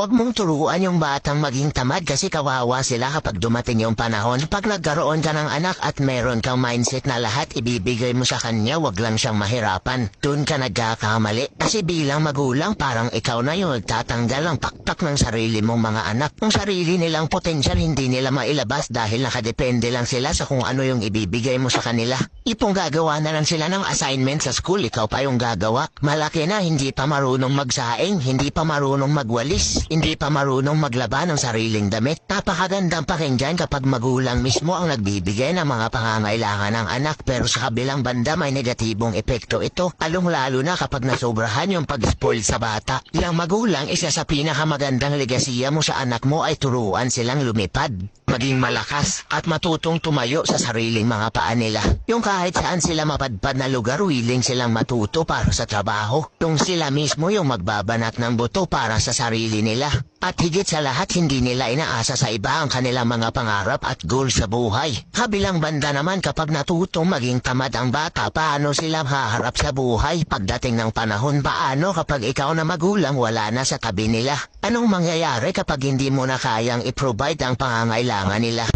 Huwag mong turuan yung batang maging tamad kasi kawawa sila kapag dumating yung panahon. Pag nagkaroon ka ng anak at meron kang mindset na lahat ibibigay mo sa kanya, wag lang siyang mahirapan. Doon ka nagkakamali. Kasi bilang magulang, parang ikaw na yung nagtatanggal ang pakpak ng sarili mong mga anak. Ang sarili nilang potensyal hindi nila mailabas dahil nakadepende lang sila sa kung ano yung ibibigay mo sa kanila. Ipong gagawa na lang sila ng assignment sa school, ikaw pa yung gagawa. Malaki na, hindi pa marunong magsaing, hindi pa marunong magwalis, hindi pa marunong maglaba ng sariling damit. Napakagandang pakinggan kapag magulang mismo ang nagbibigay ng mga pangangailangan ng anak, pero sa kabilang banda may negatibong epekto ito, along-lalo na kapag nasobrahan yung pag-spoil sa bata. Yang magulang, isa sa pinakamagandang legasiya mo sa anak mo ay turuan silang lumipad, maging malakas, at matutong tumayo sa sariling mga paa nila. Yung kahit saan sila mapadpad na lugar, willing silang matuto para sa trabaho. Yung sila mismo yung magbabanat ng buto para sa sarili nila. At higit sa lahat, hindi nila inaasa sa iba ang kanilang mga pangarap at goal sa buhay. Kabilang banda naman, kapag natutong maging tamad ang bata, paano sila haharap sa buhay? Pagdating ng panahon, paano kapag ikaw na magulang wala na sa tabi nila? Anong mangyayari kapag hindi mo na kayang i-provide ang pangangailangan nila?